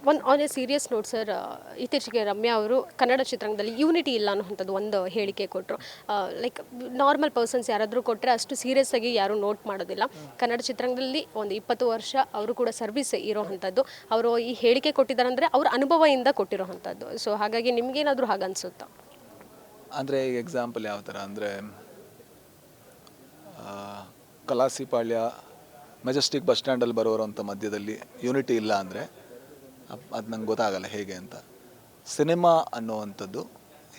ಒಂದು on A serious note sir, ಇತ್ತೀಚೆಗೆ ರಮ್ಯಾ ಅವರು ಕನ್ನಡ ಚಿತ್ರರಂಗದಲ್ಲಿ ಯೂನಿಟಿ ಇಲ್ಲ ಅನ್ನೋಂಥದ್ದು ಒಂದು ಹೇಳಿಕೆ ಕೊಟ್ಟರು. ಲೈಕ್ ನಾರ್ಮಲ್ ಪರ್ಸನ್ಸ್ ಯಾರಾದರೂ ಕೊಟ್ಟರೆ ಅಷ್ಟು ಸೀರಿಯಸ್ ಆಗಿ ಯಾರೂ ನೋಟ್ ಮಾಡೋದಿಲ್ಲ. ಕನ್ನಡ ಚಿತ್ರರಂಗದಲ್ಲಿ ಒಂದು 20 ವರ್ಷ ಅವರು ಕೂಡ ಸರ್ವಿಸ್ ಇರೋವಂಥದ್ದು. ಅವರು ಈ ಹೇಳಿಕೆ ಕೊಟ್ಟಿದ್ದಾರೆ ಅಂದರೆ ಅವ್ರ ಅನುಭವದಿಂದ ಕೊಟ್ಟಿರೋವಂಥದ್ದು. ಸೊ ಹಾಗಾಗಿ ನಿಮ್ಗೇನಾದರೂ ಹಾಗನ್ಸುತ್ತಾ? ಅಂದರೆ ಈಗ ಎಕ್ಸಾಂಪಲ್ ಯಾವ ಥರ ಅಂದರೆ ಕಲಾಸಿಪಾಳ್ಯ ಮೆಜೆಸ್ಟಿಕ್ ಬಸ್ ಸ್ಟ್ಯಾಂಡಲ್ಲಿ ಬರೋರಂಥ ಮಧ್ಯದಲ್ಲಿ ಯೂನಿಟಿ ಇಲ್ಲ ಅಂದರೆ ಅದು ನಂಗೆ ಗೊತ್ತಾಗಲ್ಲ ಹೇಗೆ ಅಂತ. ಸಿನಿಮಾ ಅನ್ನುವಂಥದ್ದು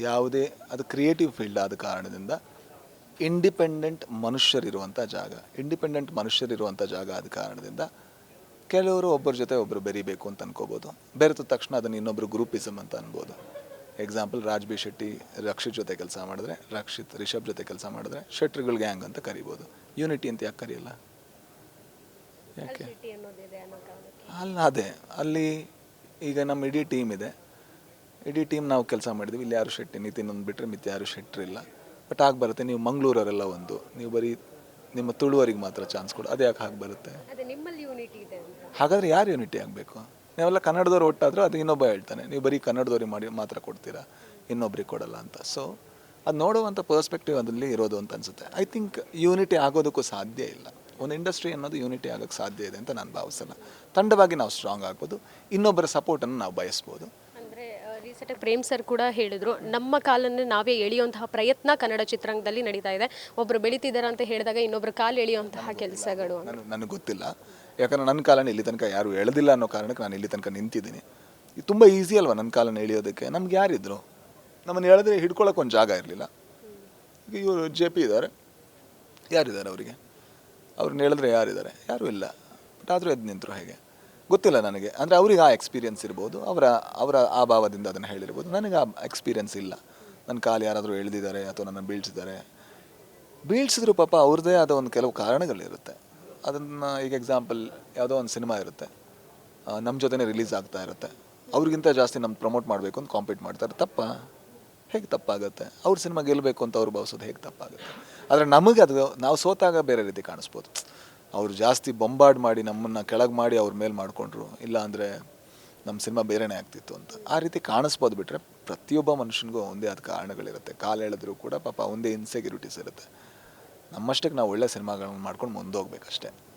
ಯಾವುದೇ ಅದು ಕ್ರಿಯೇಟಿವ್ ಫೀಲ್ಡ್ ಆದ ಕಾರಣದಿಂದ ಇಂಡಿಪೆಂಡೆಂಟ್ ಮನುಷ್ಯರಿರುವಂಥ ಜಾಗ ಆದ ಕಾರಣದಿಂದ ಕೆಲವರು ಒಬ್ಬರ ಜೊತೆ ಒಬ್ಬರು ಬೆರಿಬೇಕು ಅಂತ ಅನ್ಕೋಬೋದು. ಬೆರೆತ ತಕ್ಷಣ ಅದನ್ನು ಇನ್ನೊಬ್ಬರು ಗ್ರೂಪಿಸಮ್ ಅಂತ ಅನ್ಬೋದು. ಎಕ್ಸಾಂಪಲ್ ರಾಜ್ ಬಿ ಶೆಟ್ಟಿ ರಕ್ಷಿತ್ ಜೊತೆ ಕೆಲಸ ಮಾಡಿದ್ರೆ, ರಿಷಬ್ ಜೊತೆ ಕೆಲಸ ಮಾಡಿದ್ರೆ ಶೆಟ್ರಿಗಳ ಗ್ಯಾಂಗ್ ಅಂತ ಕರಿಬೋದು. ಯೂನಿಟಿ ಅಂತ ಯಾಕೆ ಕರೆಯಲ್ಲ? ಯಾಕೆ ಅಲ್ಲ, ಅದೇ ಅಲ್ಲಿ ಈಗ ನಮ್ಮ ಇಡೀ ಟೀಮ್ ಇದೆ, ಇಡೀ ಟೀಮ್ ನಾವು ಕೆಲಸ ಮಾಡಿದ್ವಿ. ಇಲ್ಲಿ ಯಾರು ಶೆಟ್ಟಿ ನಿತಿನ್ ಒಂದು ಬಿಟ್ಟರೆ ಮಿತ್ತ ಯಾರು ಶೆಟ್ರಿ ಇಲ್ಲ. ಬಟ್ ಆಗಿ ಬರುತ್ತೆ, ನೀವು ಮಂಗಳೂರವರೆಲ್ಲ ಒಂದು, ನೀವು ಬರೀ ನಿಮ್ಮ ತುಳುವರಿಗೆ ಮಾತ್ರ ಚಾನ್ಸ್ ಕೊಡು, ಅದು ಯಾಕೆ ಹಾಗೆ ಬರುತ್ತೆ? ಹಾಗಾದರೆ ಯಾರು ಯೂನಿಟಿ ಆಗಬೇಕು? ನೀವೆಲ್ಲ ಕನ್ನಡದವ್ರು ಒಟ್ಟಾದರೂ ಅದು ಇನ್ನೊಬ್ಬ ಹೇಳ್ತಾನೆ, ನೀವು ಬರೀ ಕನ್ನಡದವ್ರಿಗೆ ಮಾಡಿ ಮಾತ್ರ ಕೊಡ್ತೀರಾ, ಇನ್ನೊಬ್ರಿಗೆ ಕೊಡಲ್ಲ ಅಂತ. ಸೊ ಅದು ನೋಡುವಂಥ ಪರ್ಸ್ಪೆಕ್ಟಿವ್ ಅದರಲ್ಲಿ ಇರೋದು ಅಂತ ಅನಿಸುತ್ತೆ. ಐ ಥಿಂಕ್ ಯೂನಿಟಿ ಆಗೋದಕ್ಕೂ ಸಾಧ್ಯ ಇಲ್ಲ. ಒಂದು ಇಂಡಸ್ಟ್ರಿ ಅನ್ನೋದು ಯೂನಿಟಿ ಆಗೋಕ್ಕೆ ಸಾಧ್ಯ ಇದೆ ಅಂತ ನಾನು ಭಾವಿಸಲ್ಲ. ತಂಡವಾಗಿ ನಾವು ಸ್ಟ್ರಾಂಗ್ ಆಗ್ಬೋದು, ಇನ್ನೊಬ್ಬರ ಸಪೋರ್ಟನ್ನು ನಾವು ಬಯಸ್ಬೋದು. ಅಂದರೆ ರೀಸೆಂಟಾಗಿ ಪ್ರೇಮ್ ಸರ್ ಕೂಡ ಹೇಳಿದರು, ನಮ್ಮ ಕಾಲನ್ನು ನಾವೇ ಎಳೆಯುವಂತಹ ಪ್ರಯತ್ನ ಕನ್ನಡ ಚಿತ್ರರಂಗದಲ್ಲಿ ನಡೀತಾ ಇದೆ. ಒಬ್ಬರು ಬೆಳೀತಿದ್ದಾರೆ ಅಂತ ಹೇಳಿದಾಗ ಇನ್ನೊಬ್ಬರು ಕಾಲು ಎಳೆಯುವಂತಹ ಕೆಲಸಗಳು. ನನಗೆ ಗೊತ್ತಿಲ್ಲ, ಯಾಕಂದರೆ ನನ್ನ ಕಾಲನ ಇಲ್ಲಿ ತನಕ ಯಾರು ಎಳೆದಿಲ್ಲ ಅನ್ನೋ ಕಾರಣಕ್ಕೆ ನಾನು ಇಲ್ಲಿ ತನಕ ನಿಂತಿದ್ದೀನಿ. ಇದು ತುಂಬ ಈಸಿ ಅಲ್ವಾ ನನ್ನ ಕಾಲನ ಎಳೆಯೋದಕ್ಕೆ? ನಮ್ಗೆ ಯಾರಿದ್ರು? ನಮ್ಮನ್ನು ಎಳೆದ್ರೆ ಹಿಡ್ಕೊಳ್ಳೋಕೆ ಒಂದು ಜಾಗ ಇರಲಿಲ್ಲ. ಈಗ ಇವರು JP ಇದ್ದಾರೆ, ಯಾರಿದ್ದಾರೆ ಅವರಿಗೆ? ಅವ್ರನ್ನ ಹೇಳಿದ್ರೆ ಯಾರಿದ್ದಾರೆ? ಯಾರೂ ಇಲ್ಲ. ಬಟ್ ಆದರೂ ಎದ್ದು ನಿಂತರು ಹೇಗೆ ಗೊತ್ತಿಲ್ಲ ನನಗೆ. ಅಂದರೆ ಅವ್ರಿಗೆ ಆ ಎಕ್ಸ್ಪೀರಿಯನ್ಸ್ ಇರ್ಬೋದು, ಅವರ ಆ ಭಾವದಿಂದ ಅದನ್ನು ಹೇಳಿರ್ಬೋದು. ನನಗೆ ಆ ಎಕ್ಸ್ಪೀರಿಯನ್ಸ್ ಇಲ್ಲ. ನನ್ನ ಕಾಲು ಯಾರಾದರೂ ಎಳೆದಿದ್ದಾರೆ ಅಥವಾ ನನ್ನ ಬೀಳ್ಸಿದ್ರು ಪಾಪ ಅವ್ರದ್ದೇ ಆದ ಒಂದು ಕೆಲವು ಕಾರಣಗಳಿರುತ್ತೆ. ಅದನ್ನು ಈಗ ಎಕ್ಸಾಂಪಲ್ ಯಾವುದೋ ಒಂದು ಸಿನಿಮಾ ಇರುತ್ತೆ, ನಮ್ಮ ಜೊತೆನೇ ರಿಲೀಸ್ ಆಗ್ತಾ ಇರುತ್ತೆ, ಅವ್ರಿಗಿಂತ ಜಾಸ್ತಿ ನಮ್ಮ ಪ್ರಮೋಟ್ ಮಾಡಬೇಕು ಅಂತ ಕಾಂಪೀಟ್ ಮಾಡ್ತಾರೆ. ಹೇಗೆ ತಪ್ಪಾಗುತ್ತೆ? ಅವ್ರ ಸಿನಿಮಾ ಗೆಲ್ಲಬೇಕು ಅಂತ ಅವ್ರು ಭಾವಿಸೋದು ಹೇಗೆ ತಪ್ಪಾಗುತ್ತೆ? ಆದರೆ ನಮಗೆ ಅದು ನಾವು ಸೋತಾಗ ಬೇರೆ ರೀತಿ ಕಾಣಿಸ್ಬೋದು. ಅವರು ಜಾಸ್ತಿ ಬೊಂಬಾರ್ಡ್ ಮಾಡಿ ನಮ್ಮನ್ನು ಕೆಳಗೆ ಮಾಡಿ ಅವ್ರ ಮೇಲೆ ಮಾಡಿಕೊಂಡ್ರು, ಇಲ್ಲ ಅಂದರೆ ನಮ್ಮ ಸಿನಿಮಾ ಬೇರೆನೇ ಆಗ್ತಿತ್ತು ಅಂತ ಆ ರೀತಿ ಕಾಣಿಸ್ಬೋದು. ಬಿಟ್ಟರೆ ಪ್ರತಿಯೊಬ್ಬ ಮನುಷ್ಯನಿಗೂ ಒಂದೇ ಆದ ಕಾರಣಗಳಿರುತ್ತೆ. ಕಾಲು ಎಳೆದ್ರೂ ಕೂಡ ಪಾಪ ಒಂದೇ ಇನ್ಸೆಕ್ಯೂರಿಟೀಸ್ ಇರುತ್ತೆ. ನಮ್ಮಷ್ಟಕ್ಕೆ ನಾವು ಒಳ್ಳೆ ಸಿನಿಮಾಗಳನ್ನ ಮಾಡ್ಕೊಂಡು ಮುಂದೋಗ್ಬೇಕಷ್ಟೇ.